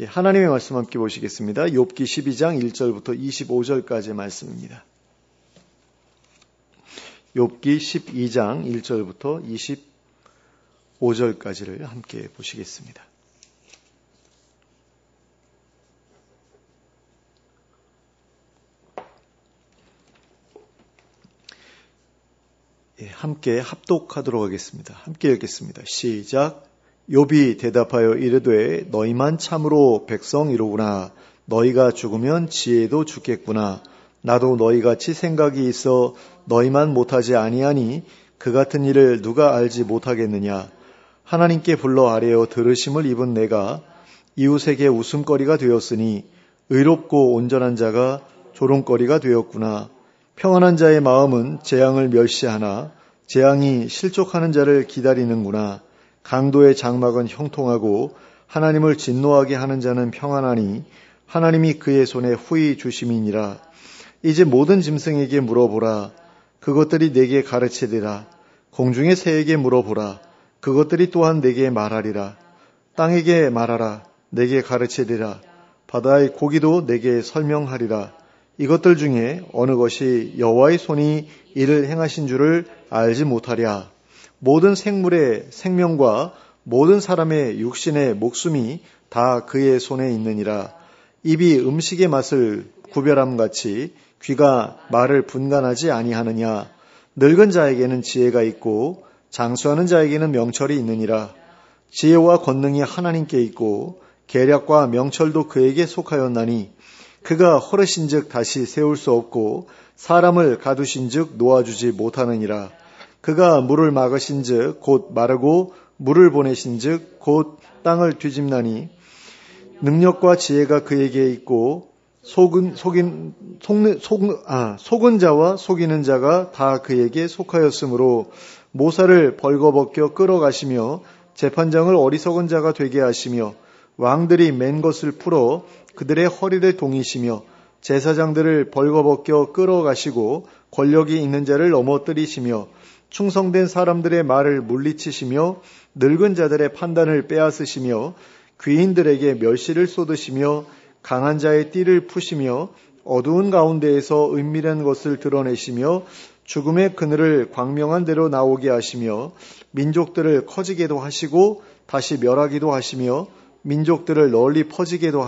하나님의 말씀 함께 보시겠습니다. 욥기 12장 1절부터 25절까지의 말씀입니다. 욥기 12장 1절부터 25절까지를 함께 보시겠습니다. 함께 합독하도록 하겠습니다. 함께 읽겠습니다. 시작. 욥이 대답하여 이르되 너희만 참으로 백성이로구나. 너희가 죽으면 지혜도 죽겠구나. 나도 너희같이 생각이 있어 너희만 못하지 아니하니 그 같은 일을 누가 알지 못하겠느냐. 하나님께 불러 아뢰어 들으심을 입은 내가 이웃에게 웃음거리가 되었으니 의롭고 온전한 자가 조롱거리가 되었구나. 평안한 자의 마음은 재앙을 멸시하나 재앙이 실족하는 자를 기다리는구나. 강도의 장막은 형통하고 하나님을 진노하게 하는 자는 평안하니 하나님이 그의 손에 후히 주심이니라. 이제 모든 짐승에게 물어보라. 그것들이 내게 가르치리라. 공중의 새에게 물어보라. 그것들이 또한 내게 말하리라. 땅에게 말하라. 내게 가르치리라. 바다의 고기도 내게 설명하리라. 이것들 중에 어느 것이 여호와의 손이 이를 행하신 줄을 알지 못하랴. 모든 생물의 생명과 모든 사람의 육신의 목숨이 다 그의 손에 있느니라. 입이 음식의 맛을 구별함같이 귀가 말을 분간하지 아니하느냐. 늙은 자에게는 지혜가 있고 장수하는 자에게는 명철이 있느니라. 지혜와 권능이 하나님께 있고 계략과 명철도 그에게 속하였나니 그가 허르신즉 다시 세울 수 없고 사람을 가두신즉 놓아주지 못하느니라. 그가 물을 막으신즉 곧 마르고 물을 보내신즉 곧 땅을 뒤집나니 능력과 지혜가 그에게 있고 속은 자와 속이는 자가 다 그에게 속하였으므로 모사를 벌거벗겨 끌어가시며 재판장을 어리석은 자가 되게 하시며 왕들이 맨 것을 풀어 그들의 허리를 동이시며 제사장들을 벌거벗겨 끌어가시고 권력이 있는 자를 넘어뜨리시며 충성된 사람들의 말을 물리치시며 늙은 자들의 판단을 빼앗으시며 귀인들에게 멸시를 쏟으시며 강한 자의 띠를 푸시며 어두운 가운데에서 은밀한 것을 드러내시며 죽음의 그늘을 광명한 대로 나오게 하시며 민족들을 커지게도 하시고 다시 멸하기도 하시며 민족들을 널리 퍼지게도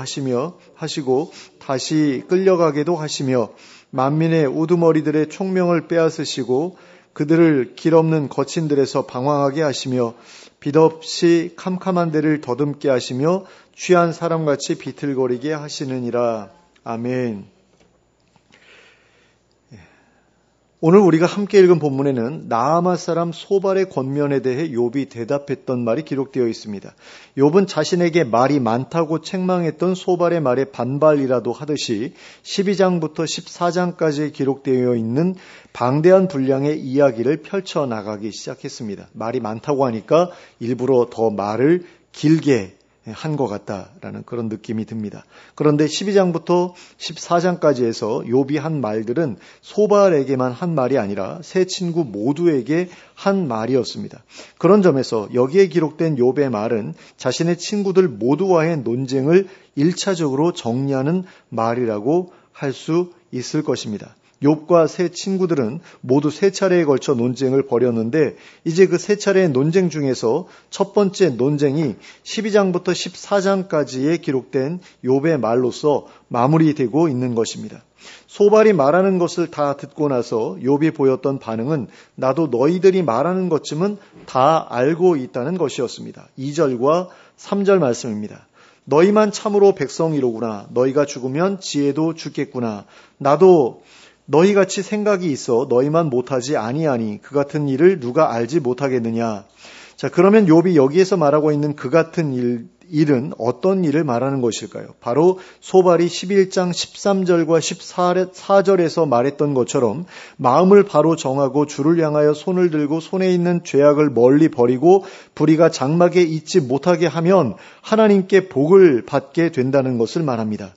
하시고 다시 끌려가게도 하시며 만민의 우두머리들의 총명을 빼앗으시고 그들을 길 없는 거친들에서 방황하게 하시며 빛 없이 캄캄한 데를 더듬게 하시며 취한 사람같이 비틀거리게 하시느니라. 아멘. 오늘 우리가 함께 읽은 본문에는 나아마 사람 소발의 권면에 대해 욥이 대답했던 말이 기록되어 있습니다. 욥은 자신에게 말이 많다고 책망했던 소발의 말에 반발이라도 하듯이 12장부터 14장까지 기록되어 있는 방대한 분량의 이야기를 펼쳐나가기 시작했습니다. 말이 많다고 하니까 일부러 더 말을 길게 한 것 같다라는 그런 느낌이 듭니다. 그런데 12장부터 14장까지 해서 욥이 한 말들은 소발에게만 한 말이 아니라 세 친구 모두에게 한 말이었습니다. 그런 점에서 여기에 기록된 욥의 말은 자신의 친구들 모두와의 논쟁을 1차적으로 정리하는 말이라고 할 수 있을 것입니다. 욥과 세 친구들은 모두 3차례에 걸쳐 논쟁을 벌였는데 이제 그 3차례의 논쟁 중에서 첫 번째 논쟁이 12장부터 14장까지에 기록된 욥의 말로서 마무리되고 있는 것입니다. 소발이 말하는 것을 다 듣고 나서 욥이 보였던 반응은 나도 너희들이 말하는 것쯤은 다 알고 있다는 것이었습니다. 2절과 3절 말씀입니다. 너희만 참으로 백성이로구나. 너희가 죽으면 지혜도 죽겠구나. 나도 너희같이 생각이 있어 너희만 못하지 아니하니 그 같은 일을 누가 알지 못하겠느냐. 자, 그러면 욥이 여기에서 말하고 있는 그 같은 일은 어떤 일을 말하는 것일까요? 바로 소발이 11장 13절과 14절에서 말했던 것처럼 마음을 바로 정하고 주를 향하여 손을 들고 손에 있는 죄악을 멀리 버리고 불의가 장막에 있지 못하게 하면 하나님께 복을 받게 된다는 것을 말합니다.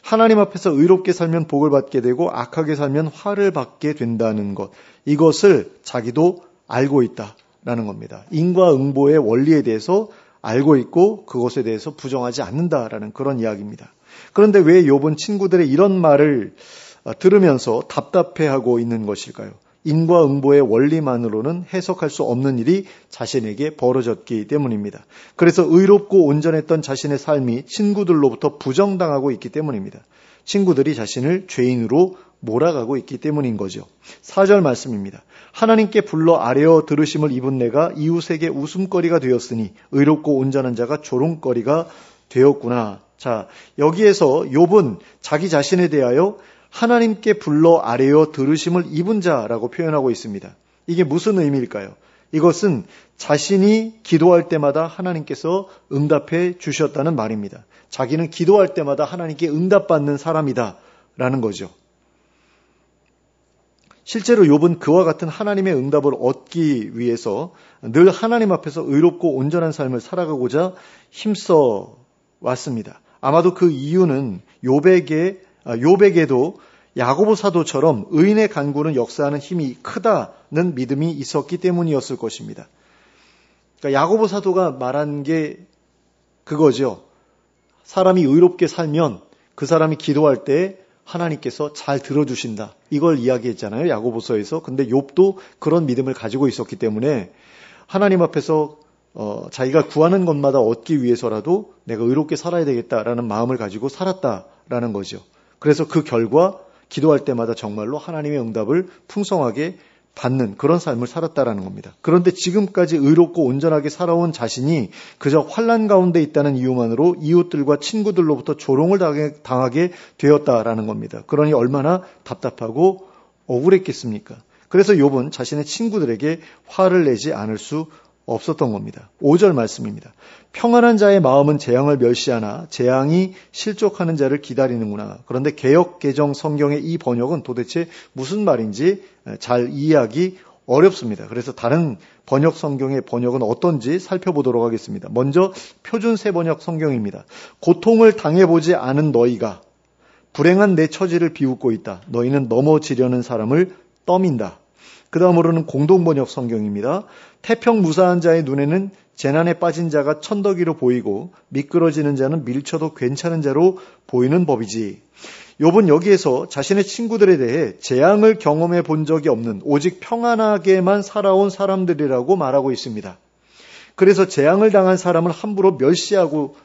하나님 앞에서 의롭게 살면 복을 받게 되고 악하게 살면 화를 받게 된다는 것. 이것을 자기도 알고 있다라는 겁니다. 인과응보의 원리에 대해서 알고 있고 그것에 대해서 부정하지 않는다라는 그런 이야기입니다. 그런데 왜 욥은 친구들의 이런 말을 들으면서 답답해하고 있는 것일까요? 인과응보의 원리만으로는 해석할 수 없는 일이 자신에게 벌어졌기 때문입니다. 그래서 의롭고 온전했던 자신의 삶이 친구들로부터 부정당하고 있기 때문입니다. 친구들이 자신을 죄인으로 몰아가고 있기 때문인 거죠. 4절 말씀입니다. 하나님께 불러 아뢰어 들으심을 입은 내가 이웃에게 웃음거리가 되었으니 의롭고 온전한 자가 조롱거리가 되었구나. 자, 여기에서 욥은 자기 자신에 대하여 하나님께 불러 아뢰어 들으심을 입은 자라고 표현하고 있습니다. 이게 무슨 의미일까요? 이것은 자신이 기도할 때마다 하나님께서 응답해 주셨다는 말입니다. 자기는 기도할 때마다 하나님께 응답받는 사람이다라는 거죠. 실제로 욥은 그와 같은 하나님의 응답을 얻기 위해서 늘 하나님 앞에서 의롭고 온전한 삶을 살아가고자 힘써 왔습니다. 아마도 그 이유는 욥에게도 야고보 사도처럼 의인의 간구는 역사하는 힘이 크다는 믿음이 있었기 때문이었을 것입니다. 그러니까 야고보 사도가 말한 게 그거죠. 사람이 의롭게 살면 그 사람이 기도할 때 하나님께서 잘 들어주신다. 이걸 이야기했잖아요. 야고보서에서. 근데 욥도 그런 믿음을 가지고 있었기 때문에 하나님 앞에서 자기가 구하는 것마다 얻기 위해서라도 내가 의롭게 살아야 되겠다라는 마음을 가지고 살았다라는 거죠. 그래서 그 결과 기도할 때마다 정말로 하나님의 응답을 풍성하게 받는 그런 삶을 살았다라는 겁니다. 그런데 지금까지 의롭고 온전하게 살아온 자신이 그저 환난 가운데 있다는 이유만으로 이웃들과 친구들로부터 조롱을 당하게 되었다라는 겁니다. 그러니 얼마나 답답하고 억울했겠습니까? 그래서 욥은 자신의 친구들에게 화를 내지 않을 수 없었던 겁니다. 5절 말씀입니다. 평안한 자의 마음은 재앙을 멸시하나 재앙이 실족하는 자를 기다리는구나. 그런데 개역 개정 성경의 이 번역은 도대체 무슨 말인지 잘 이해하기 어렵습니다. 그래서 다른 번역 성경의 번역은 어떤지 살펴보도록 하겠습니다. 먼저 표준 세번역 성경입니다. 고통을 당해보지 않은 너희가 불행한 내 처지를 비웃고 있다. 너희는 넘어지려는 사람을 떠민다. 그 다음으로는 공동번역 성경입니다. 태평무사한 자의 눈에는 재난에 빠진 자가 천더기로 보이고 미끄러지는 자는 밀쳐도 괜찮은 자로 보이는 법이지. 욥은 여기에서 자신의 친구들에 대해 재앙을 경험해 본 적이 없는 오직 평안하게만 살아온 사람들이라고 말하고 있습니다. 그래서 재앙을 당한 사람을 함부로 멸시하고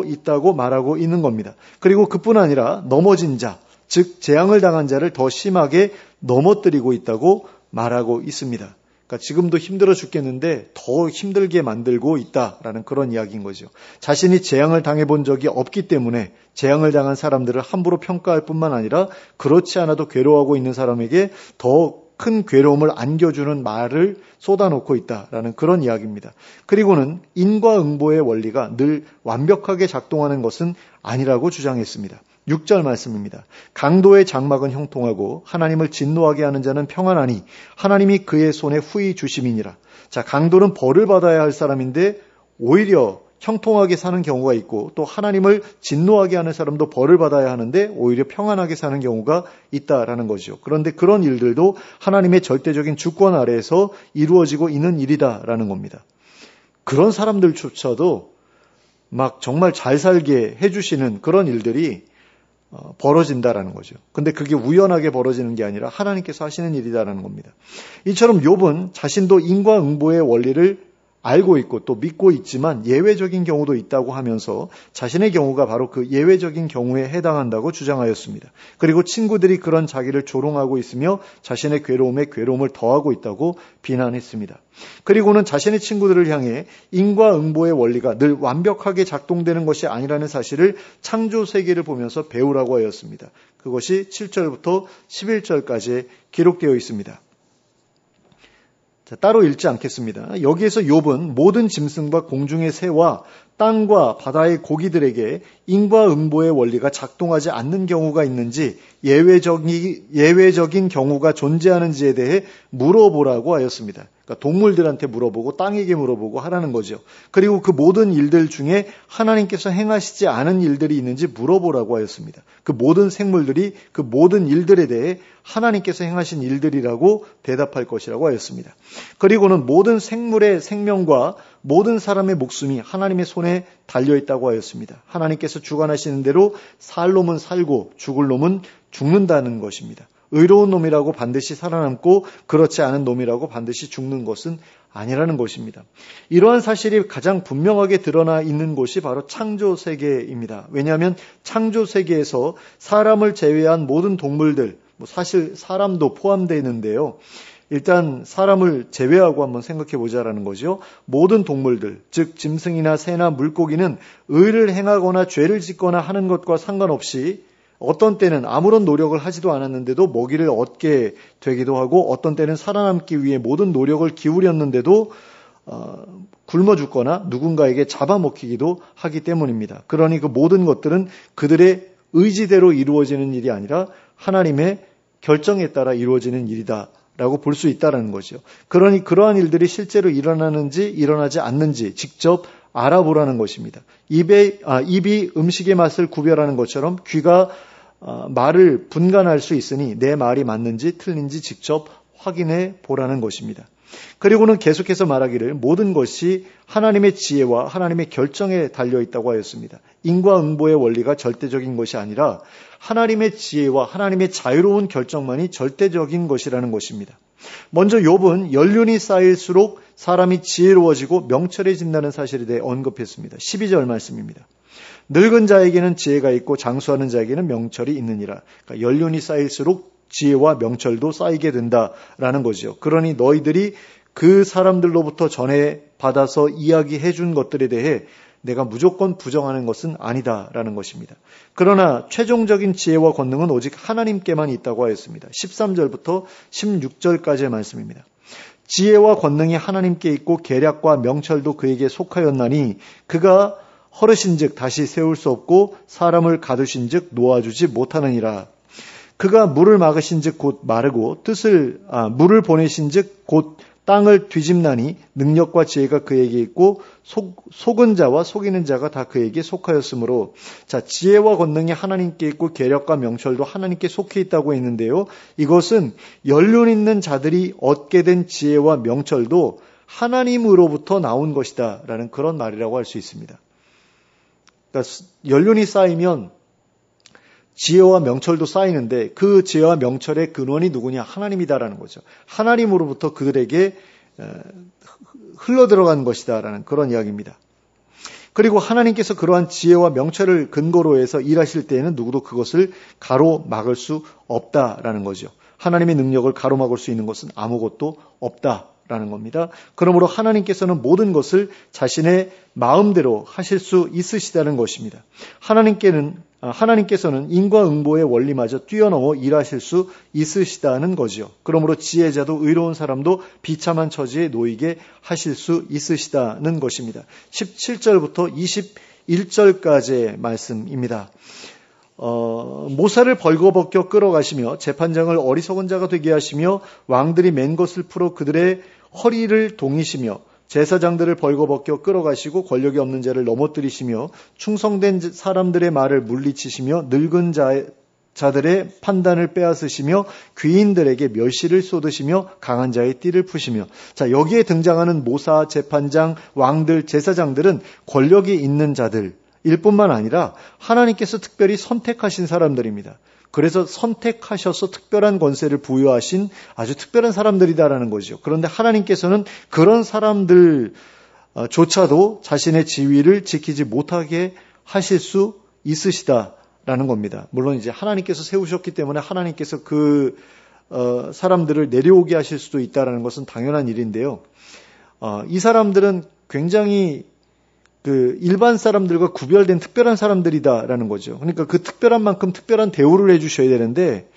있다고 말하고 있는 겁니다. 그리고 그뿐 아니라 넘어진 자, 즉 재앙을 당한 자를 더 심하게 넘어뜨리고 있다고 말하고 있습니다. 그러니까 지금도 힘들어 죽겠는데 더 힘들게 만들고 있다라는 그런 이야기인 거죠. 자신이 재앙을 당해본 적이 없기 때문에 재앙을 당한 사람들을 함부로 평가할 뿐만 아니라 그렇지 않아도 괴로워하고 있는 사람에게 더 큰 괴로움을 안겨주는 말을 쏟아놓고 있다라는 그런 이야기입니다. 그리고는 인과응보의 원리가 늘 완벽하게 작동하는 것은 아니라고 주장했습니다. 6절 말씀입니다. 강도의 장막은 형통하고 하나님을 진노하게 하는 자는 평안하니 하나님이 그의 손에 후히 주심이니라. 자, 강도는 벌을 받아야 할 사람인데 오히려 형통하게 사는 경우가 있고 또 하나님을 진노하게 하는 사람도 벌을 받아야 하는데 오히려 평안하게 사는 경우가 있다라는 거죠. 그런데 그런 일들도 하나님의 절대적인 주권 아래에서 이루어지고 있는 일이다라는 겁니다. 그런 사람들조차도 막 정말 잘 살게 해주시는 그런 일들이 벌어진다라는 거죠. 근데 그게 우연하게 벌어지는 게 아니라 하나님께서 하시는 일이다라는 겁니다. 이처럼 욥은 자신도 인과응보의 원리를 알고 있고 또 믿고 있지만 예외적인 경우도 있다고 하면서 자신의 경우가 바로 그 예외적인 경우에 해당한다고 주장하였습니다. 그리고 친구들이 그런 자기를 조롱하고 있으며 자신의 괴로움에 괴로움을 더하고 있다고 비난했습니다. 그리고는 자신의 친구들을 향해 인과응보의 원리가 늘 완벽하게 작동되는 것이 아니라는 사실을 창조 세계를 보면서 배우라고 하였습니다. 그것이 7절부터 11절까지 기록되어 있습니다. 자, 따로 읽지 않겠습니다. 여기에서 욥은 모든 짐승과 공중의 새와 땅과 바다의 고기들에게 인과응보의 원리가 작동하지 않는 경우가 있는지 예외적인 경우가 존재하는지에 대해 물어보라고 하였습니다. 그러니까 동물들한테 물어보고 땅에게 물어보고 하라는 거죠. 그리고 그 모든 일들 중에 하나님께서 행하시지 않은 일들이 있는지 물어보라고 하였습니다. 그 모든 생물들이 그 모든 일들에 대해 하나님께서 행하신 일들이라고 대답할 것이라고 하였습니다. 그리고는 모든 생물의 생명과 모든 사람의 목숨이 하나님의 손에 달려있다고 하였습니다. 하나님께서 주관하시는 대로 살 놈은 살고 죽을 놈은 죽는다는 것입니다. 의로운 놈이라고 반드시 살아남고 그렇지 않은 놈이라고 반드시 죽는 것은 아니라는 것입니다. 이러한 사실이 가장 분명하게 드러나 있는 곳이 바로 창조세계입니다. 왜냐하면 창조세계에서 사람을 제외한 모든 동물들, 사실 사람도 포함되어 있는데요. 일단 사람을 제외하고 한번 생각해 보자라는 거죠. 모든 동물들, 즉 짐승이나 새나 물고기는 의를 행하거나 죄를 짓거나 하는 것과 상관없이 어떤 때는 아무런 노력을 하지도 않았는데도 먹이를 얻게 되기도 하고 어떤 때는 살아남기 위해 모든 노력을 기울였는데도 굶어 죽거나 누군가에게 잡아먹히기도 하기 때문입니다. 그러니 그 모든 것들은 그들의 의지대로 이루어지는 일이 아니라 하나님의 결정에 따라 이루어지는 일이다 라고 볼 수 있다는 거죠. 그러니 그러한 일들이 실제로 일어나는지 일어나지 않는지 직접 알아보라는 것입니다. 입이 음식의 맛을 구별하는 것처럼 귀가 말을 분간할 수 있으니 내 말이 맞는지 틀린지 직접 확인해 보라는 것입니다. 그리고는 계속해서 말하기를 모든 것이 하나님의 지혜와 하나님의 결정에 달려있다고 하였습니다. 인과응보의 원리가 절대적인 것이 아니라 하나님의 지혜와 하나님의 자유로운 결정만이 절대적인 것이라는 것입니다. 먼저 욥은 연륜이 쌓일수록 사람이 지혜로워지고 명철해진다는 사실에 대해 언급했습니다. 12절 말씀입니다. 늙은 자에게는 지혜가 있고 장수하는 자에게는 명철이 있느니라. 그러니까 연륜이 쌓일수록 지혜와 명철도 쌓이게 된다라는 거죠. 그러니 너희들이 그 사람들로부터 전해 받아서 이야기해 준 것들에 대해 내가 무조건 부정하는 것은 아니다라는 것입니다. 그러나 최종적인 지혜와 권능은 오직 하나님께만 있다고 하였습니다. 13절부터 16절까지의 말씀입니다. 지혜와 권능이 하나님께 있고 계략과 명철도 그에게 속하였나니 그가 허르신즉 다시 세울 수 없고 사람을 가두신즉 놓아주지 못하느니라. 그가 물을 막으신즉 곧 마르고 물을 보내신즉 곧 땅을 뒤집나니 능력과 지혜가 그에게 있고 속은 자와 속이는 자가 다 그에게 속하였으므로 자 지혜와 권능이 하나님께 있고 계략과 명철도 하나님께 속해 있다고 했는데요. 이것은 연륜 있는 자들이 얻게 된 지혜와 명철도 하나님으로부터 나온 것이다 라는 그런 말이라고 할 수 있습니다. 그러니까 연륜이 쌓이면 지혜와 명철도 쌓이는데 그 지혜와 명철의 근원이 누구냐? 하나님이다라는 거죠. 하나님으로부터 그들에게 흘러들어간 것이다라는 그런 이야기입니다. 그리고 하나님께서 그러한 지혜와 명철을 근거로 해서 일하실 때에는 누구도 그것을 가로막을 수 없다라는 거죠. 하나님의 능력을 가로막을 수 있는 것은 아무것도 없다라는 겁니다. 그러므로 하나님께서는 모든 것을 자신의 마음대로 하실 수 있으시다는 것입니다. 하나님께서는 인과응보의 원리마저 뛰어넘어 일하실 수 있으시다는 거죠. 그러므로 지혜자도 의로운 사람도 비참한 처지에 놓이게 하실 수 있으시다는 것입니다. 17절부터 21절까지의 말씀입니다. 모사를 벌거벗겨 끌어가시며 재판장을 어리석은 자가 되게 하시며 왕들이 맨 것을 풀어 그들의 허리를 동이시며 제사장들을 벌거벗겨 끌어가시고 권력이 없는 자를 넘어뜨리시며 충성된 사람들의 말을 물리치시며 늙은 자들의 판단을 빼앗으시며 귀인들에게 멸시를 쏟으시며 강한 자의 띠를 푸시며 자 여기에 등장하는 모사, 재판장, 왕들, 제사장들은 권력이 있는 자들 일 뿐만 아니라 하나님께서 특별히 선택하신 사람들입니다. 그래서 선택하셔서 특별한 권세를 부여하신 아주 특별한 사람들이다라는 거죠. 그런데 하나님께서는 그런 사람들조차도 자신의 지위를 지키지 못하게 하실 수 있으시다라는 겁니다. 물론 이제 하나님께서 세우셨기 때문에 하나님께서 그 사람들을 내려오게 하실 수도 있다라는 것은 당연한 일인데요. 이 사람들은 굉장히 그 일반 사람들과 구별된 특별한 사람들이다라는 거죠. 그러니까 그 특별한 만큼 특별한 대우를 해주셔야 되는데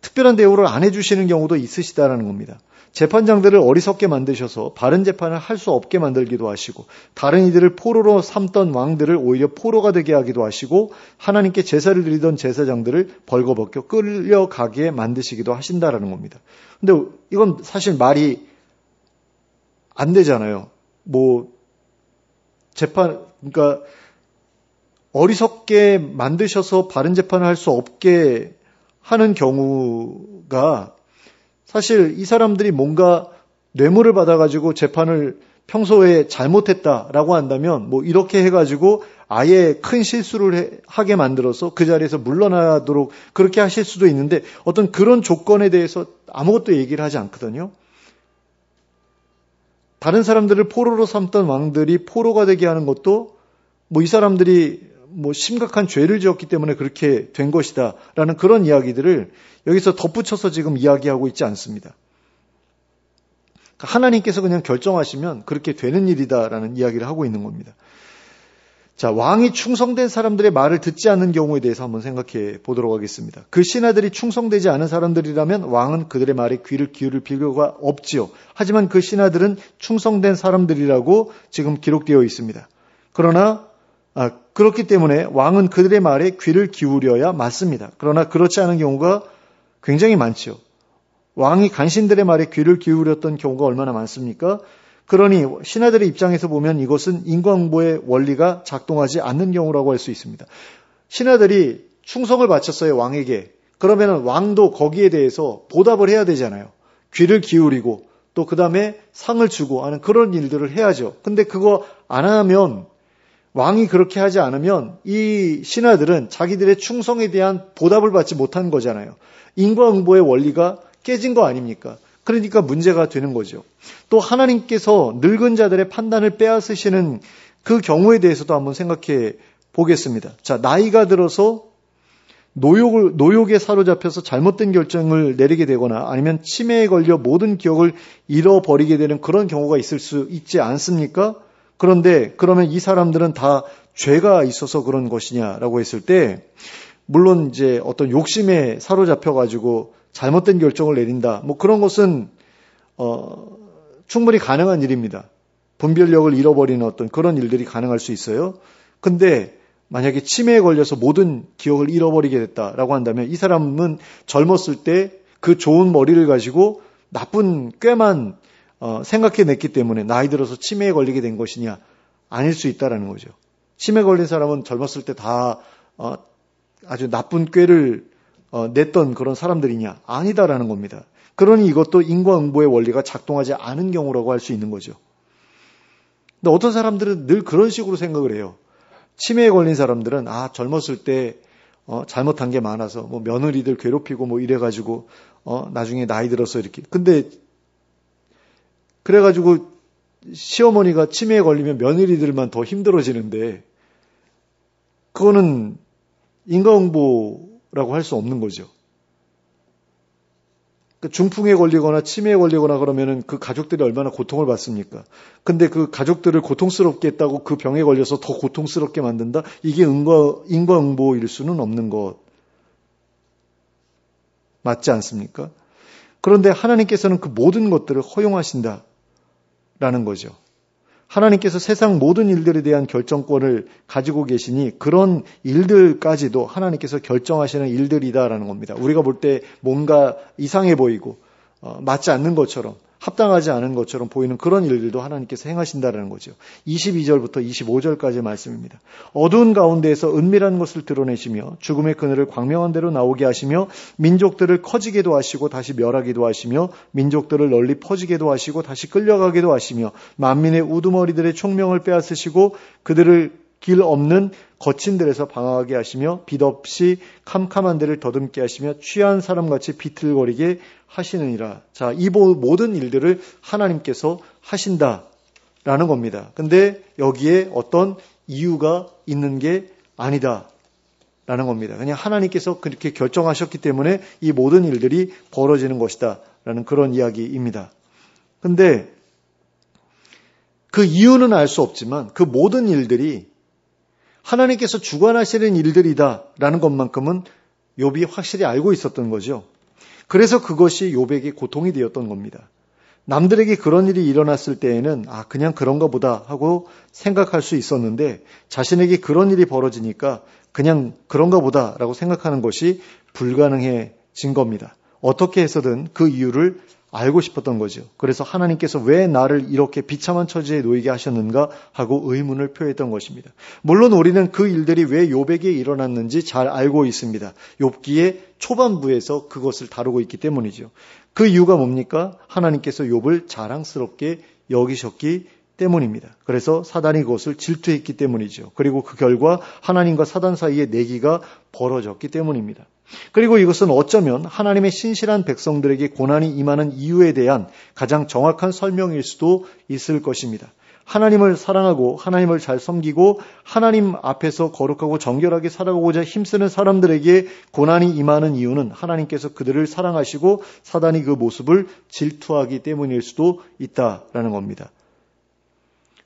특별한 대우를 안 해주시는 경우도 있으시다라는 겁니다. 재판장들을 어리석게 만드셔서 바른 재판을 할 수 없게 만들기도 하시고 다른 이들을 포로로 삼던 왕들을 오히려 포로가 되게 하기도 하시고 하나님께 제사를 드리던 제사장들을 벌거벗겨 끌려가게 만드시기도 하신다라는 겁니다. 근데 이건 사실 말이 안 되잖아요. 그러니까 어리석게 만드셔서 바른 재판을 할 수 없게 하는 경우가 사실 이 사람들이 뭔가 뇌물을 받아가지고 재판을 평소에 잘못했다라고 한다면 이렇게 해가지고 아예 큰 실수를 하게 만들어서 그 자리에서 물러나도록 그렇게 하실 수도 있는데 어떤 그런 조건에 대해서 아무것도 얘기를 하지 않거든요. 다른 사람들을 포로로 삼던 왕들이 포로가 되게 하는 것도 이 사람들이 심각한 죄를 지었기 때문에 그렇게 된 것이다 라는 그런 이야기들을 여기서 덧붙여서 지금 이야기하고 있지 않습니다. 하나님께서 그냥 결정하시면 그렇게 되는 일이다라는 이야기를 하고 있는 겁니다. 자, 왕이 충성된 사람들의 말을 듣지 않는 경우에 대해서 한번 생각해 보도록 하겠습니다. 그 신하들이 충성되지 않은 사람들이라면 왕은 그들의 말에 귀를 기울일 필요가 없지요. 하지만 그 신하들은 충성된 사람들이라고 지금 기록되어 있습니다. 그러나 그렇기 때문에 왕은 그들의 말에 귀를 기울여야 맞습니다. 그러나 그렇지 않은 경우가 굉장히 많지요. 왕이 간신들의 말에 귀를 기울였던 경우가 얼마나 많습니까? 그러니 신하들의 입장에서 보면 이것은 인과응보의 원리가 작동하지 않는 경우라고 할 수 있습니다. 신하들이 충성을 바쳤어요, 왕에게. 그러면 왕도 거기에 대해서 보답을 해야 되잖아요. 귀를 기울이고 또 그 다음에 상을 주고 하는 그런 일들을 해야죠. 근데 그거 안 하면 왕이 그렇게 하지 않으면 이 신하들은 자기들의 충성에 대한 보답을 받지 못한 거잖아요. 인과응보의 원리가 깨진 거 아닙니까? 그러니까 문제가 되는 거죠. 또 하나님께서 늙은 자들의 판단을 빼앗으시는 그 경우에 대해서도 한번 생각해 보겠습니다. 자, 나이가 들어서 노욕에 사로잡혀서 잘못된 결정을 내리게 되거나 아니면 치매에 걸려 모든 기억을 잃어버리게 되는 그런 경우가 있을 수 있지 않습니까? 그런데 그러면 이 사람들은 다 죄가 있어서 그런 것이냐라고 했을 때 물론 이제 어떤 욕심에 사로잡혀가지고 잘못된 결정을 내린다. 그런 것은 충분히 가능한 일입니다. 분별력을 잃어버리는 어떤 그런 일들이 가능할 수 있어요. 근데 만약에 치매에 걸려서 모든 기억을 잃어버리게 됐다라고 한다면 이 사람은 젊었을 때 그 좋은 머리를 가지고 나쁜 꾀만 생각해냈기 때문에 나이 들어서 치매에 걸리게 된 것이냐? 아닐 수 있다라는 거죠. 치매 걸린 사람은 젊었을 때 다 아주 나쁜 꾀를 냈던 그런 사람들이냐? 아니다라는 겁니다. 그러니 이것도 인과응보의 원리가 작동하지 않은 경우라고 할 수 있는 거죠. 근데 어떤 사람들은 늘 그런 식으로 생각을 해요. 치매에 걸린 사람들은 젊었을 때 잘못한 게 많아서 며느리들 괴롭히고 이래가지고 나중에 나이 들어서 이렇게. 근데 그래가지고 시어머니가 치매에 걸리면 며느리들만 더 힘들어지는데 그거는 인과응보라고 할 수 없는 거죠. 중풍에 걸리거나 치매에 걸리거나 그러면은 그 가족들이 얼마나 고통을 받습니까? 근데 그 가족들을 고통스럽게 했다고 그 병에 걸려서 더 고통스럽게 만든다? 이게 인과응보일 수는 없는 것 맞지 않습니까? 그런데 하나님께서는 그 모든 것들을 허용하신다라는 거죠. 하나님께서 세상 모든 일들에 대한 결정권을 가지고 계시니 그런 일들까지도 하나님께서 결정하시는 일들이다라는 겁니다. 우리가 볼 때 뭔가 이상해 보이고 맞지 않는 것처럼 합당하지 않은 것처럼 보이는 그런 일들도 하나님께서 행하신다라는 거죠. 22절부터 25절까지의 말씀입니다. 어두운 가운데에서 은밀한 것을 드러내시며 죽음의 그늘을 광명한 대로 나오게 하시며 민족들을 커지게도 하시고 다시 멸하기도 하시며 민족들을 널리 퍼지게도 하시고 다시 끌려가게도 하시며 만민의 우두머리들의 총명을 빼앗으시고 그들을 길 없는 거친 데에서 방황하게 하시며 빛 없이 캄캄한 데를 더듬게 하시며 취한 사람같이 비틀거리게 하시느니라. 자, 이 모든 일들을 하나님께서 하신다라는 겁니다. 근데 여기에 어떤 이유가 있는 게 아니다라는 겁니다. 그냥 하나님께서 그렇게 결정하셨기 때문에 이 모든 일들이 벌어지는 것이다라는 그런 이야기입니다. 근데 그 이유는 알 수 없지만 그 모든 일들이 하나님께서 주관하시는 일들이다라는 것만큼은 욥이 확실히 알고 있었던 거죠. 그래서 그것이 욥에게 고통이 되었던 겁니다. 남들에게 그런 일이 일어났을 때에는 그냥 그런가 보다 하고 생각할 수 있었는데 자신에게 그런 일이 벌어지니까 그냥 그런가 보다라고 생각하는 것이 불가능해진 겁니다. 어떻게 해서든 그 이유를 알고 싶었던 거죠. 그래서 하나님께서 왜 나를 이렇게 비참한 처지에 놓이게 하셨는가 하고 의문을 표했던 것입니다. 물론 우리는 그 일들이 왜 욥에게 일어났는지 잘 알고 있습니다. 욥기의 초반부에서 그것을 다루고 있기 때문이죠. 그 이유가 뭡니까? 하나님께서 욥을 자랑스럽게 여기셨기 때문입니다. 그래서 사단이 그것을 질투했기 때문이죠. 그리고 그 결과 하나님과 사단 사이에 내기가 벌어졌기 때문입니다. 그리고 이것은 어쩌면 하나님의 신실한 백성들에게 고난이 임하는 이유에 대한 가장 정확한 설명일 수도 있을 것입니다. 하나님을 사랑하고 하나님을 잘 섬기고 하나님 앞에서 거룩하고 정결하게 살아가고자 힘쓰는 사람들에게 고난이 임하는 이유는 하나님께서 그들을 사랑하시고 사단이 그 모습을 질투하기 때문일 수도 있다라는 겁니다.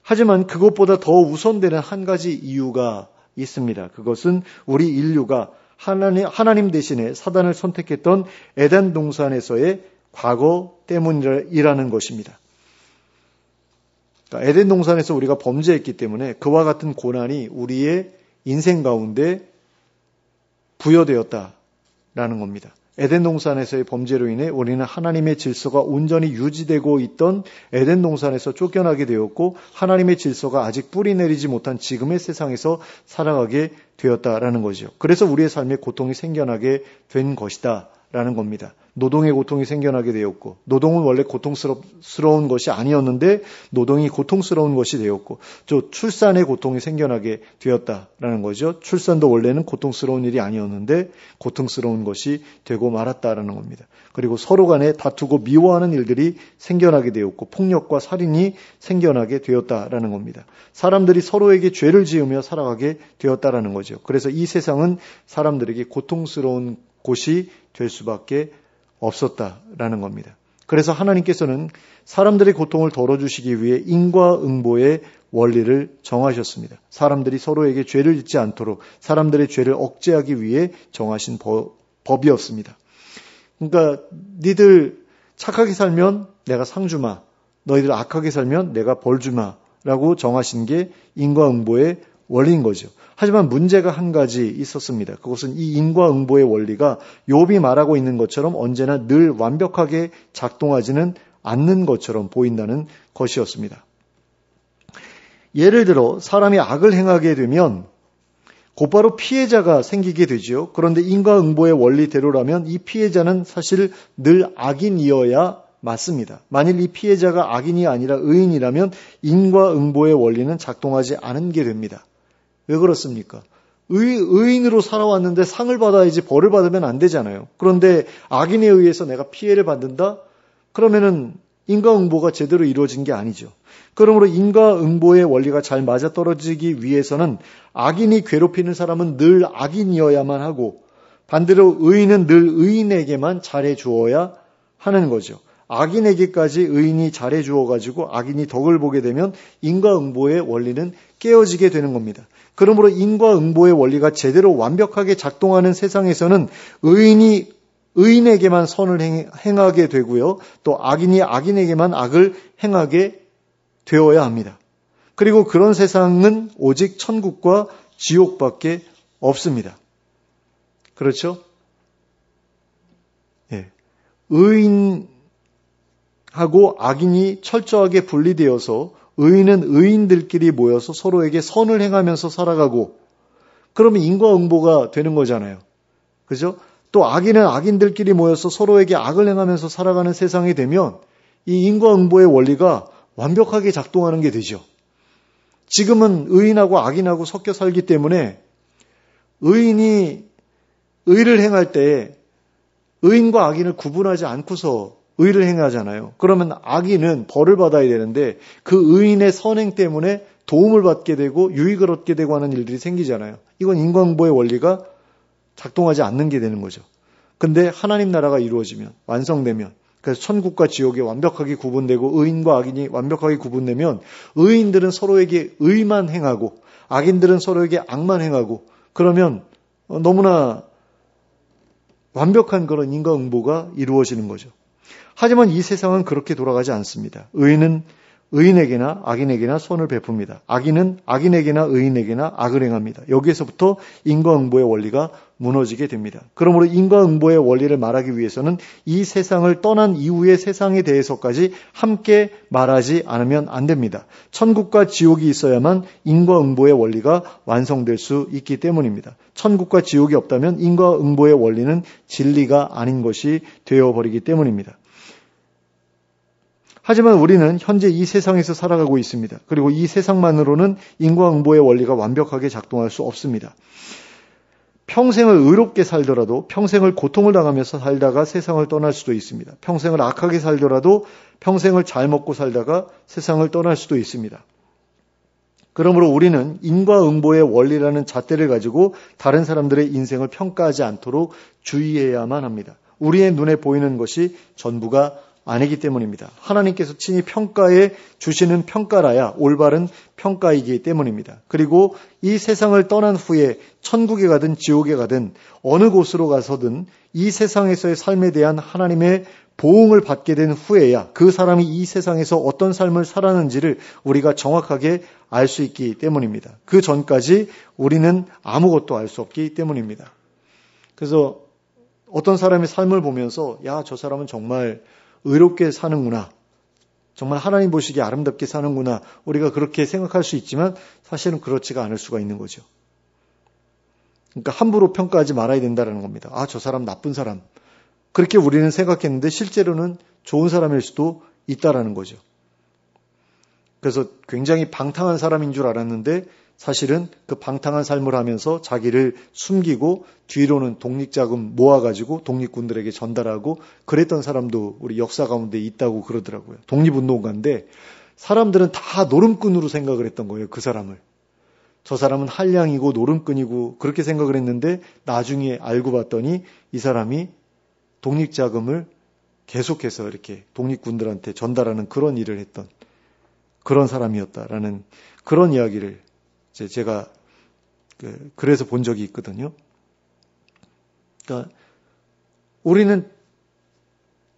하지만 그것보다 더 우선되는 한 가지 이유가 있습니다. 그것은 우리 인류가 하나님 대신에 사단을 선택했던 에덴 동산에서의 과거 때문이라는 것입니다. 그러니까 에덴 동산에서 우리가 범죄했기 때문에 그와 같은 고난이 우리의 인생 가운데 부여되었다라는 겁니다. 에덴 동산에서의 범죄로 인해 우리는 하나님의 질서가 온전히 유지되고 있던 에덴 동산에서 쫓겨나게 되었고 하나님의 질서가 아직 뿌리 내리지 못한 지금의 세상에서 살아가게 되었다라는 거죠. 그래서 우리의 삶에 고통이 생겨나게 된 것이다 라는 겁니다. 노동의 고통이 생겨나게 되었고 노동은 원래 고통스러운 것이 아니었는데 노동이 고통스러운 것이 되었고 또 출산의 고통이 생겨나게 되었다라는 거죠. 출산도 원래는 고통스러운 일이 아니었는데 고통스러운 것이 되고 말았다라는 겁니다. 그리고 서로 간에 다투고 미워하는 일들이 생겨나게 되었고 폭력과 살인이 생겨나게 되었다라는 겁니다. 사람들이 서로에게 죄를 지으며 살아가게 되었다라는 거죠. 그래서 이 세상은 사람들에게 고통스러운 곳이 될 수밖에 없었다라는 겁니다. 그래서 하나님께서는 사람들의 고통을 덜어주시기 위해 인과응보의 원리를 정하셨습니다. 사람들이 서로에게 죄를 짓지 않도록 사람들의 죄를 억제하기 위해 정하신 법이었습니다. 그러니까 니들 착하게 살면 내가 상 주마, 너희들 악하게 살면 내가 벌 주마 라고 정하신 게 인과응보의 원리인 거죠. 하지만 문제가 한 가지 있었습니다. 그것은 이 인과응보의 원리가 욥이 말하고 있는 것처럼 언제나 늘 완벽하게 작동하지는 않는 것처럼 보인다는 것이었습니다. 예를 들어 사람이 악을 행하게 되면 곧바로 피해자가 생기게 되죠. 그런데 인과응보의 원리대로라면 이 피해자는 사실 늘 악인이어야 맞습니다. 만일 이 피해자가 악인이 아니라 의인이라면 인과응보의 원리는 작동하지 않은 게 됩니다. 왜 그렇습니까? 의인으로 살아왔는데 상을 받아야지 벌을 받으면 안 되잖아요. 그런데 악인에 의해서 내가 피해를 받는다? 그러면은 인과응보가 제대로 이루어진 게 아니죠. 그러므로 인과응보의 원리가 잘 맞아떨어지기 위해서는 악인이 괴롭히는 사람은 늘 악인이어야만 하고 반대로 의인은 늘 의인에게만 잘해 주어야 하는 거죠. 악인에게까지 의인이 잘해 주어가지고 악인이 덕을 보게 되면 인과응보의 원리는 깨어지게 되는 겁니다. 그러므로 인과응보의 원리가 제대로 완벽하게 작동하는 세상에서는 의인이 의인에게만 선을 행하게 되고요. 또 악인이 악인에게만 악을 행하게 되어야 합니다. 그리고 그런 세상은 오직 천국과 지옥밖에 없습니다. 그렇죠? 예. 의인하고 악인이 철저하게 분리되어서 의인은 의인들끼리 모여서 서로에게 선을 행하면서 살아가고 그러면 인과응보가 되는 거잖아요. 그죠? 또 악인은 악인들끼리 모여서 서로에게 악을 행하면서 살아가는 세상이 되면 이 인과응보의 원리가 완벽하게 작동하는 게 되죠. 지금은 의인하고 악인하고 섞여 살기 때문에 의인이 의를 행할 때 의인과 악인을 구분하지 않고서 의를 행하잖아요. 그러면 악인은 벌을 받아야 되는데 그 의인의 선행 때문에 도움을 받게 되고 유익을 얻게 되고 하는 일들이 생기잖아요. 이건 인과응보의 원리가 작동하지 않는 게 되는 거죠. 근데 하나님 나라가 이루어지면 완성되면 그래서 천국과 지옥이 완벽하게 구분되고 의인과 악인이 완벽하게 구분되면 의인들은 서로에게 의만 행하고 악인들은 서로에게 악만 행하고 그러면 너무나 완벽한 그런 인과응보가 이루어지는 거죠. 하지만 이 세상은 그렇게 돌아가지 않습니다. 의인은 의인에게나 악인에게나 선을 베풉니다. 악인은 악인에게나 의인에게나 악을 행합니다. 여기에서부터 인과응보의 원리가 무너지게 됩니다. 그러므로 인과응보의 원리를 말하기 위해서는 이 세상을 떠난 이후의 세상에 대해서까지 함께 말하지 않으면 안 됩니다. 천국과 지옥이 있어야만 인과응보의 원리가 완성될 수 있기 때문입니다. 천국과 지옥이 없다면 인과응보의 원리는 진리가 아닌 것이 되어버리기 때문입니다. 하지만 우리는 현재 이 세상에서 살아가고 있습니다. 그리고 이 세상만으로는 인과응보의 원리가 완벽하게 작동할 수 없습니다. 평생을 의롭게 살더라도 평생을 고통을 당하면서 살다가 세상을 떠날 수도 있습니다. 평생을 악하게 살더라도 평생을 잘 먹고 살다가 세상을 떠날 수도 있습니다. 그러므로 우리는 인과응보의 원리라는 잣대를 가지고 다른 사람들의 인생을 평가하지 않도록 주의해야만 합니다. 우리의 눈에 보이는 것이 전부가 아니기 때문입니다. 하나님께서 친히 평가해 주시는 평가라야 올바른 평가이기 때문입니다. 그리고 이 세상을 떠난 후에 천국에 가든 지옥에 가든 어느 곳으로 가서든 이 세상에서의 삶에 대한 하나님의 보응을 받게 된 후에야 그 사람이 이 세상에서 어떤 삶을 살았는지를 우리가 정확하게 알 수 있기 때문입니다. 그 전까지 우리는 아무것도 알 수 없기 때문입니다. 그래서 어떤 사람의 삶을 보면서 야, 저 사람은 정말 의롭게 사는구나. 정말 하나님 보시기에 아름답게 사는구나. 우리가 그렇게 생각할 수 있지만 사실은 그렇지가 않을 수가 있는 거죠. 그러니까 함부로 평가하지 말아야 된다는 겁니다. 아, 저 사람 나쁜 사람. 그렇게 우리는 생각했는데 실제로는 좋은 사람일 수도 있다라는 거죠. 그래서 굉장히 방탕한 사람인 줄 알았는데 사실은 그 방탕한 삶을 하면서 자기를 숨기고 뒤로는 독립자금 모아가지고 독립군들에게 전달하고 그랬던 사람도 우리 역사 가운데 있다고 그러더라고요. 독립운동가인데 사람들은 다 노름꾼으로 생각을 했던 거예요. 그 사람을. 저 사람은 한량이고 노름꾼이고 그렇게 생각을 했는데 나중에 알고 봤더니 이 사람이 독립자금을 계속해서 이렇게 독립군들한테 전달하는 그런 일을 했던 그런 사람이었다라는 그런 이야기를 제가 그래서 본 적이 있거든요. 그러니까 우리는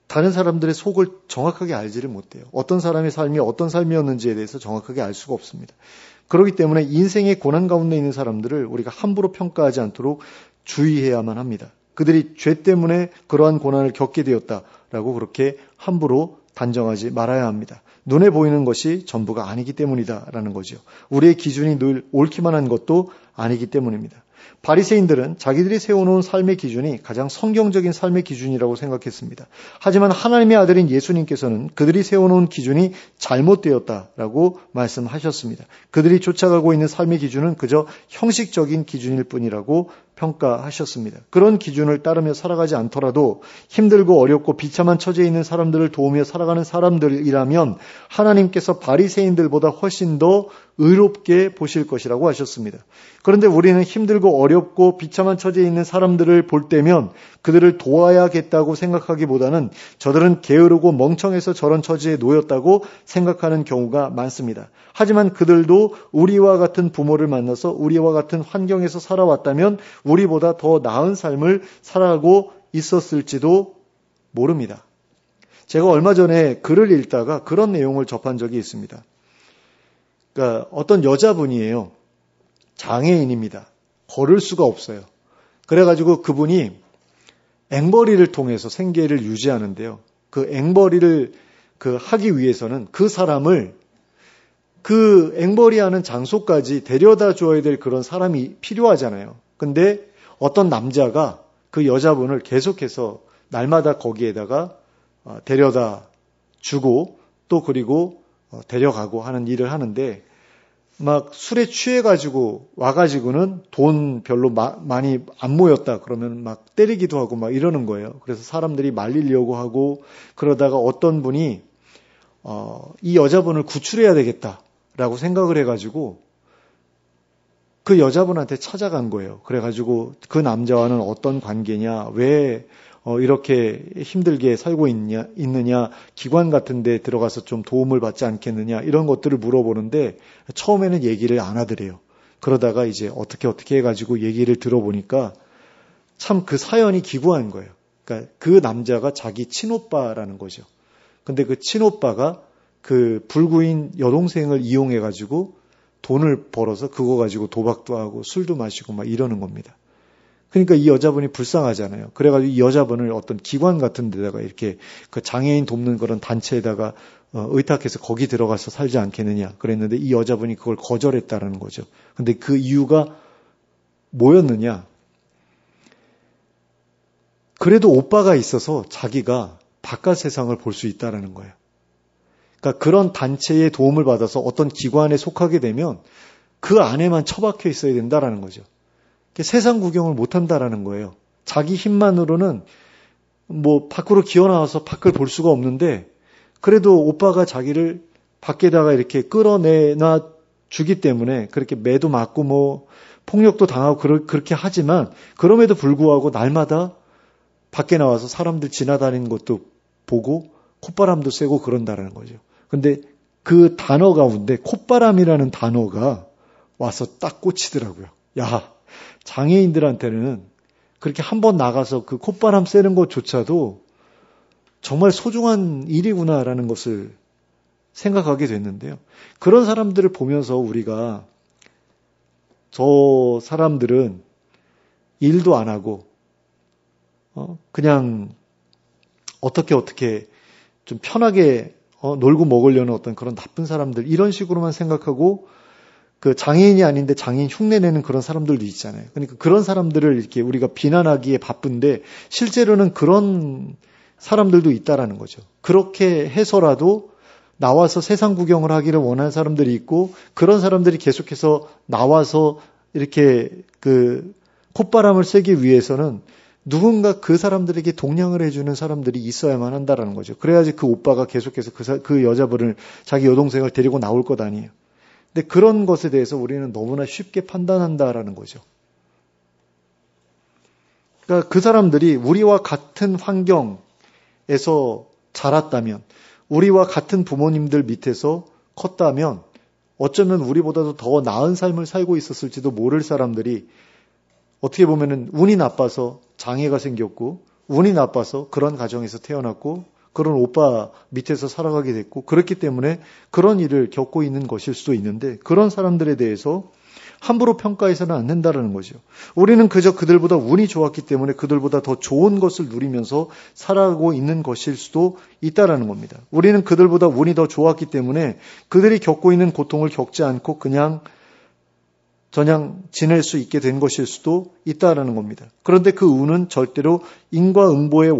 다른 사람들의 속을 정확하게 알지를 못해요. 어떤 사람의 삶이 어떤 삶이었는지에 대해서 정확하게 알 수가 없습니다. 그렇기 때문에 인생의 고난 가운데 있는 사람들을 우리가 함부로 평가하지 않도록 주의해야만 합니다. 그들이 죄 때문에 그러한 고난을 겪게 되었다라고 그렇게 함부로 단정하지 말아야 합니다. 눈에 보이는 것이 전부가 아니기 때문이다라는 거죠. 우리의 기준이 늘 옳기만 한 것도 아니기 때문입니다. 바리새인들은 자기들이 세워놓은 삶의 기준이 가장 성경적인 삶의 기준이라고 생각했습니다. 하지만 하나님의 아들인 예수님께서는 그들이 세워놓은 기준이 잘못되었다라고 말씀하셨습니다. 그들이 쫓아가고 있는 삶의 기준은 그저 형식적인 기준일 뿐이라고 평가하셨습니다. 그런 기준을 따르며 살아가지 않더라도 힘들고 어렵고 비참한 처지에 있는 사람들을 도우며 살아가는 사람들이라면 하나님께서 바리새인들보다 훨씬 더 의롭게 보실 것이라고 하셨습니다. 그런데 우리는 힘들고 어렵고 비참한 처지에 있는 사람들을 볼 때면 그들을 도와야겠다고 생각하기보다는 저들은 게으르고 멍청해서 저런 처지에 놓였다고 생각하는 경우가 많습니다. 하지만 그들도 우리와 같은 부모를 만나서 우리와 같은 환경에서 살아왔다면 우리보다 더 나은 삶을 살아가고 있었을지도 모릅니다. 제가 얼마 전에 글을 읽다가 그런 내용을 접한 적이 있습니다. 그러니까 어떤 여자분이에요. 장애인입니다. 걸을 수가 없어요. 그래가지고 그분이 앵벌이를 통해서 생계를 유지하는데요. 그 앵벌이를 하기 위해서는 그 사람을 그 앵벌이 하는 장소까지 데려다 줘야 될 그런 사람이 필요하잖아요. 근데 어떤 남자가 그 여자분을 계속해서 날마다 거기에다가 데려다 주고 또 그리고 데려가고 하는 일을 하는데 막 술에 취해가지고 와가지고는 돈 별로 많이 안 모였다 그러면 막 때리기도 하고 막 이러는 거예요. 그래서 사람들이 말리려고 하고 그러다가 어떤 분이 이 여자분을 구출해야 되겠다라고 생각을 해가지고 그 여자분한테 찾아간 거예요. 그래가지고 그 남자와는 어떤 관계냐, 왜 이렇게 힘들게 살고 있느냐, 기관 같은 데 들어가서 좀 도움을 받지 않겠느냐, 이런 것들을 물어보는데 처음에는 얘기를 안 하더래요. 그러다가 이제 어떻게 해가지고 얘기를 들어보니까 참 그 사연이 기구한 거예요. 그러니까 그 남자가 자기 친오빠라는 거죠. 근데 그 친오빠가 그 불구인 여동생을 이용해가지고 돈을 벌어서 그거 가지고 도박도 하고 술도 마시고 막 이러는 겁니다. 그러니까 이 여자분이 불쌍하잖아요. 그래가지고 이 여자분을 어떤 기관 같은 데다가 이렇게 그 장애인 돕는 그런 단체에다가 의탁해서 거기 들어가서 살지 않겠느냐 그랬는데 이 여자분이 그걸 거절했다라는 거죠. 근데 그 이유가 뭐였느냐? 그래도 오빠가 있어서 자기가 바깥 세상을 볼 수 있다라는 거예요. 그러니까 그런 단체의 도움을 받아서 어떤 기관에 속하게 되면 그 안에만 처박혀 있어야 된다라는 거죠. 세상 구경을 못 한다라는 거예요. 자기 힘만으로는 뭐 밖으로 기어나와서 밖을 볼 수가 없는데 그래도 오빠가 자기를 밖에다가 이렇게 끌어내놔 주기 때문에 그렇게 매도 맞고 뭐 폭력도 당하고 그렇게 하지만 그럼에도 불구하고 날마다 밖에 나와서 사람들 지나다니는 것도 보고 콧바람도 쐬고 그런다라는 거죠. 근데 그 단어 가운데 콧바람이라는 단어가 와서 딱 꽂히더라고요. 야, 장애인들한테는 그렇게 한번 나가서 그 콧바람 쐬는 것조차도 정말 소중한 일이구나라는 것을 생각하게 됐는데요. 그런 사람들을 보면서 우리가 저 사람들은 일도 안 하고 그냥 어떻게 좀 편하게 놀고 먹으려는 어떤 그런 나쁜 사람들 이런 식으로만 생각하고 그 장애인이 아닌데 장애인 흉내내는 그런 사람들도 있잖아요. 그러니까 그런 사람들을 이렇게 우리가 비난하기에 바쁜데 실제로는 그런 사람들도 있다라는 거죠. 그렇게 해서라도 나와서 세상 구경을 하기를 원하는 사람들이 있고 그런 사람들이 계속해서 나와서 이렇게 그 콧바람을 쐬기 위해서는 누군가 그 사람들에게 동냥을 해주는 사람들이 있어야만 한다라는 거죠. 그래야지 그 오빠가 계속해서 그 여자분을 자기 여동생을 데리고 나올 것 아니에요. 근데 그런 것에 대해서 우리는 너무나 쉽게 판단한다라는 거죠. 그러니까 그 사람들이 우리와 같은 환경에서 자랐다면, 우리와 같은 부모님들 밑에서 컸다면, 어쩌면 우리보다도 더 나은 삶을 살고 있었을지도 모를 사람들이 어떻게 보면은 운이 나빠서 장애가 생겼고, 운이 나빠서 그런 가정에서 태어났고, 그런 오빠 밑에서 살아가게 됐고, 그렇기 때문에 그런 일을 겪고 있는 것일 수도 있는데, 그런 사람들에 대해서 함부로 평가해서는 안 된다는 거죠. 우리는 그저 그들보다 운이 좋았기 때문에 그들보다 더 좋은 것을 누리면서 살아가고 있는 것일 수도 있다는 겁니다. 우리는 그들보다 운이 더 좋았기 때문에 그들이 겪고 있는 고통을 겪지 않고 그냥 지낼 수 있게 된 것일 수도 있다는 겁니다. 그런데 그 운은 절대로 인과응보의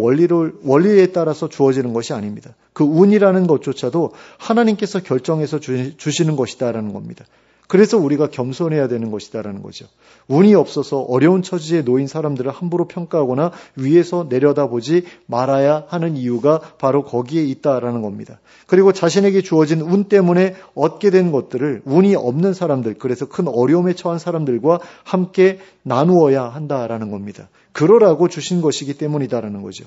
원리에 따라서 주어지는 것이 아닙니다. 그 운이라는 것조차도 하나님께서 결정해서 주시는 것이다라는 겁니다. 그래서 우리가 겸손해야 되는 것이다라는 거죠. 운이 없어서 어려운 처지에 놓인 사람들을 함부로 평가하거나 위에서 내려다보지 말아야 하는 이유가 바로 거기에 있다라는 겁니다. 그리고 자신에게 주어진 운 때문에 얻게 된 것들을 운이 없는 사람들, 그래서 큰 어려움에 처한 사람들과 함께 나누어야 한다라는 겁니다. 그러라고 주신 것이기 때문이다라는 거죠.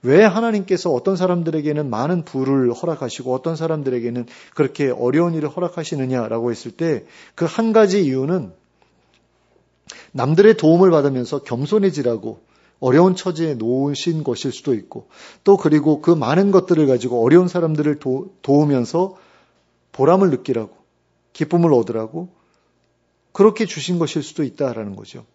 왜 하나님께서 어떤 사람들에게는 많은 부를 허락하시고 어떤 사람들에게는 그렇게 어려운 일을 허락하시느냐라고 했을 때 그 한 가지 이유는 남들의 도움을 받으면서 겸손해지라고 어려운 처지에 놓으신 것일 수도 있고 또 그리고 그 많은 것들을 가지고 어려운 사람들을 도우면서 보람을 느끼라고 기쁨을 얻으라고 그렇게 주신 것일 수도 있다라는 거죠.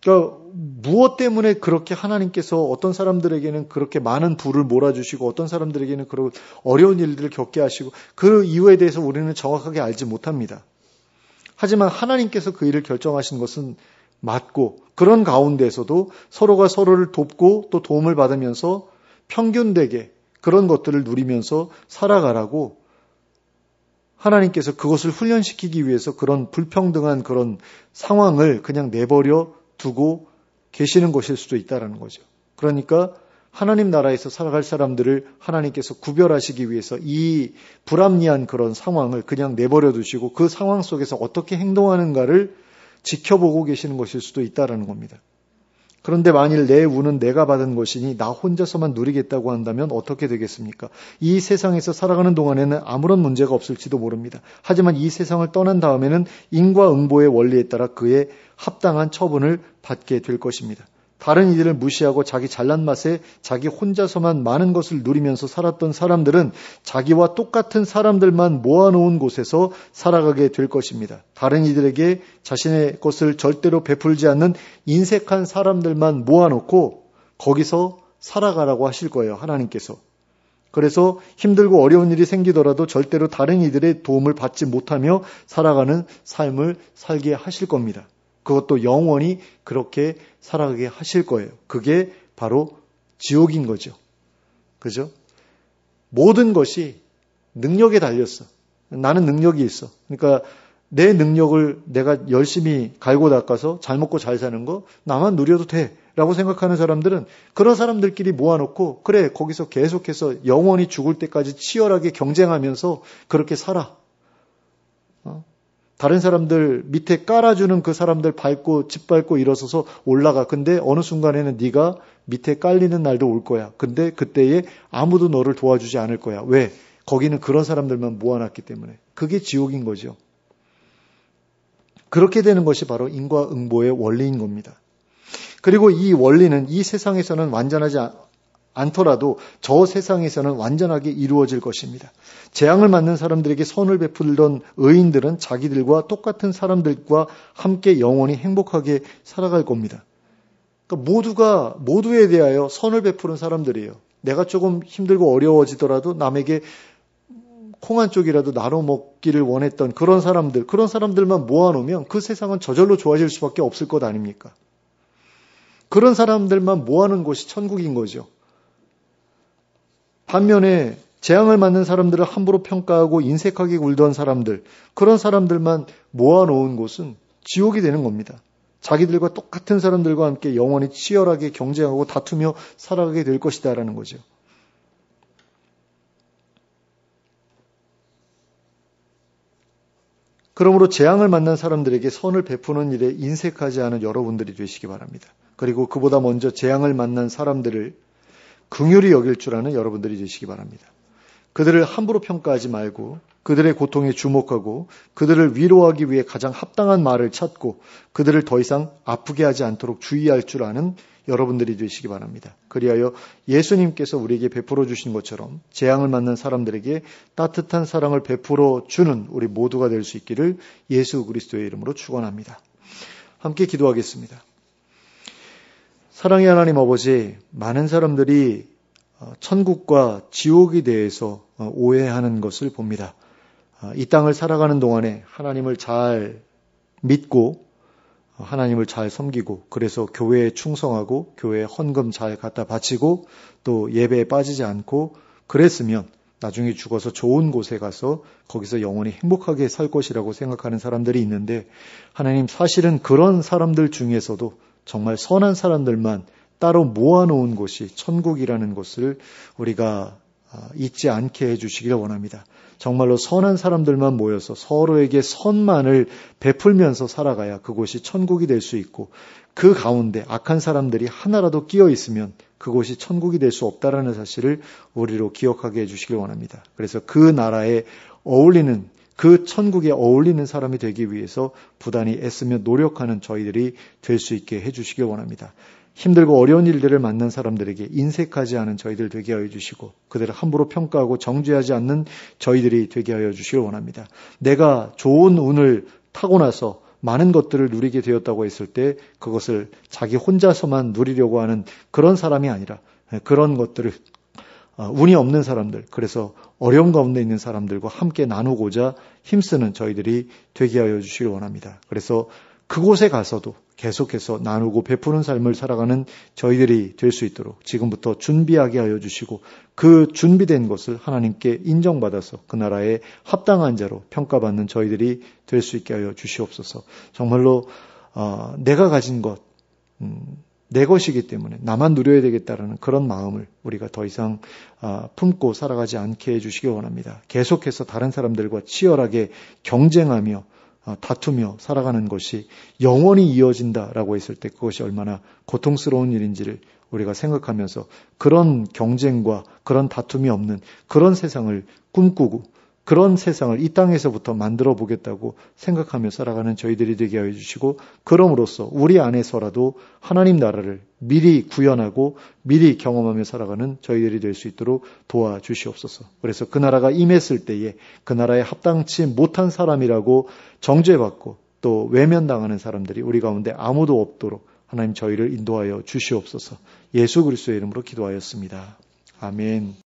그러니까 무엇 때문에 그렇게 하나님께서 어떤 사람들에게는 그렇게 많은 부를 몰아주시고 어떤 사람들에게는 그런 어려운 일들을 겪게 하시고 그 이유에 대해서 우리는 정확하게 알지 못합니다. 하지만 하나님께서 그 일을 결정하신 것은 맞고 그런 가운데서도 서로가 서로를 돕고 또 도움을 받으면서 평균되게 그런 것들을 누리면서 살아가라고 하나님께서 그것을 훈련시키기 위해서 그런 불평등한 그런 상황을 그냥 내버려 두고 계시는 것일 수도 있다는 거죠. 그러니까 하나님 나라에서 살아갈 사람들을 하나님께서 구별하시기 위해서 이 불합리한 그런 상황을 그냥 내버려 두시고 그 상황 속에서 어떻게 행동하는가를 지켜보고 계시는 것일 수도 있다는 겁니다. 그런데 만일 내 운은 내가 받은 것이니 나 혼자서만 누리겠다고 한다면 어떻게 되겠습니까? 이 세상에서 살아가는 동안에는 아무런 문제가 없을지도 모릅니다. 하지만 이 세상을 떠난 다음에는 인과응보의 원리에 따라 그의 합당한 처분을 받게 될 것입니다. 다른 이들을 무시하고 자기 잘난 맛에 자기 혼자서만 많은 것을 누리면서 살았던 사람들은 자기와 똑같은 사람들만 모아놓은 곳에서 살아가게 될 것입니다. 다른 이들에게 자신의 것을 절대로 베풀지 않는 인색한 사람들만 모아놓고 거기서 살아가라고 하실 거예요, 하나님께서. 그래서 힘들고 어려운 일이 생기더라도 절대로 다른 이들의 도움을 받지 못하며 살아가는 삶을 살게 하실 겁니다. 그것도 영원히 그렇게 살아가게 하실 거예요. 그게 바로 지옥인 거죠. 그죠? 모든 것이 능력에 달렸어. 나는 능력이 있어. 그러니까 내 능력을 내가 열심히 갈고 닦아서 잘 먹고 잘 사는 거 나만 누려도 돼 라고 생각하는 사람들은 그런 사람들끼리 모아놓고 그래 거기서 계속해서 영원히 죽을 때까지 치열하게 경쟁하면서 그렇게 살아. 다른 사람들 밑에 깔아주는 그 사람들 밟고 짓밟고 일어서서 올라가. 근데 어느 순간에는 네가 밑에 깔리는 날도 올 거야. 근데 그때에 아무도 너를 도와주지 않을 거야. 왜? 거기는 그런 사람들만 모아놨기 때문에. 그게 지옥인 거죠. 그렇게 되는 것이 바로 인과응보의 원리인 겁니다. 그리고 이 원리는 이 세상에서는 완전하지 않더라도 저 세상에서는 완전하게 이루어질 것입니다. 재앙을 맞는 사람들에게 선을 베풀던 의인들은 자기들과 똑같은 사람들과 함께 영원히 행복하게 살아갈 겁니다. 그러니까 모두에 대하여 선을 베푸는 사람들이에요. 내가 조금 힘들고 어려워지더라도 남에게 콩 한 쪽이라도 나눠 먹기를 원했던 그런 사람들만 모아놓으면 그 세상은 저절로 좋아질 수밖에 없을 것 아닙니까? 그런 사람들만 모아놓은 곳이 천국인 거죠. 반면에 재앙을 맞는 사람들을 함부로 평가하고 인색하게 굴던 사람들, 그런 사람들만 모아놓은 곳은 지옥이 되는 겁니다. 자기들과 똑같은 사람들과 함께 영원히 치열하게 경쟁하고 다투며 살아가게 될 것이다라는 거죠. 그러므로 재앙을 만난 사람들에게 선을 베푸는 일에 인색하지 않은 여러분들이 되시기 바랍니다. 그리고 그보다 먼저 재앙을 만난 사람들을 긍휼히 여길 줄 아는 여러분들이 되시기 바랍니다. 그들을 함부로 평가하지 말고 그들의 고통에 주목하고 그들을 위로하기 위해 가장 합당한 말을 찾고 그들을 더 이상 아프게 하지 않도록 주의할 줄 아는 여러분들이 되시기 바랍니다. 그리하여 예수님께서 우리에게 베풀어 주신 것처럼 재앙을 만난 사람들에게 따뜻한 사랑을 베풀어 주는 우리 모두가 될 수 있기를 예수 그리스도의 이름으로 축원합니다. 함께 기도하겠습니다. 사랑의 하나님 아버지, 많은 사람들이 천국과 지옥에 대해서 오해하는 것을 봅니다. 이 땅을 살아가는 동안에 하나님을 잘 믿고 하나님을 잘 섬기고 그래서 교회에 충성하고 교회에 헌금 잘 갖다 바치고 또 예배에 빠지지 않고 그랬으면 나중에 죽어서 좋은 곳에 가서 거기서 영원히 행복하게 살 것이라고 생각하는 사람들이 있는데 하나님 사실은 그런 사람들 중에서도 정말 선한 사람들만 따로 모아놓은 곳이 천국이라는 것을 우리가 잊지 않게 해주시기를 원합니다. 정말로 선한 사람들만 모여서 서로에게 선만을 베풀면서 살아가야 그곳이 천국이 될 수 있고 그 가운데 악한 사람들이 하나라도 끼어 있으면 그곳이 천국이 될 수 없다라는 사실을 우리로 기억하게 해주시길 원합니다. 그래서 그 나라에 어울리는 그 천국에 어울리는 사람이 되기 위해서 부단히 애쓰며 노력하는 저희들이 될 수 있게 해주시길 원합니다. 힘들고 어려운 일들을 만난 사람들에게 인색하지 않은 저희들 되게 하여 주시고 그들을 함부로 평가하고 정죄하지 않는 저희들이 되게 하여 주시길 원합니다. 내가 좋은 운을 타고 나서 많은 것들을 누리게 되었다고 했을 때 그것을 자기 혼자서만 누리려고 하는 그런 사람이 아니라 그런 것들을 운이 없는 사람들, 그래서 어려움 가운데 있는 사람들과 함께 나누고자 힘쓰는 저희들이 되게 하여 주시길 원합니다. 그래서 그곳에 가서도 계속해서 나누고 베푸는 삶을 살아가는 저희들이 될 수 있도록 지금부터 준비하게 하여 주시고 그 준비된 것을 하나님께 인정받아서 그 나라에 합당한 자로 평가받는 저희들이 될 수 있게 하여 주시옵소서. 정말로 내가 가진 것, 내 것이기 때문에 나만 누려야 되겠다라는 그런 마음을 우리가 더 이상 품고 살아가지 않게 해주시기 원합니다. 계속해서 다른 사람들과 치열하게 경쟁하며 다투며 살아가는 것이 영원히 이어진다라고 했을 때 그것이 얼마나 고통스러운 일인지를 우리가 생각하면서 그런 경쟁과 그런 다툼이 없는 그런 세상을 꿈꾸고 그런 세상을 이 땅에서부터 만들어 보겠다고 생각하며 살아가는 저희들이 되게 하여 주시고, 그럼으로써 우리 안에서라도 하나님 나라를 미리 구현하고 미리 경험하며 살아가는 저희들이 될 수 있도록 도와주시옵소서. 그래서 그 나라가 임했을 때에 그 나라에 합당치 못한 사람이라고 정죄받고 또 외면당하는 사람들이 우리 가운데 아무도 없도록 하나님 저희를 인도하여 주시옵소서. 예수 그리스도의 이름으로 기도하였습니다. 아멘.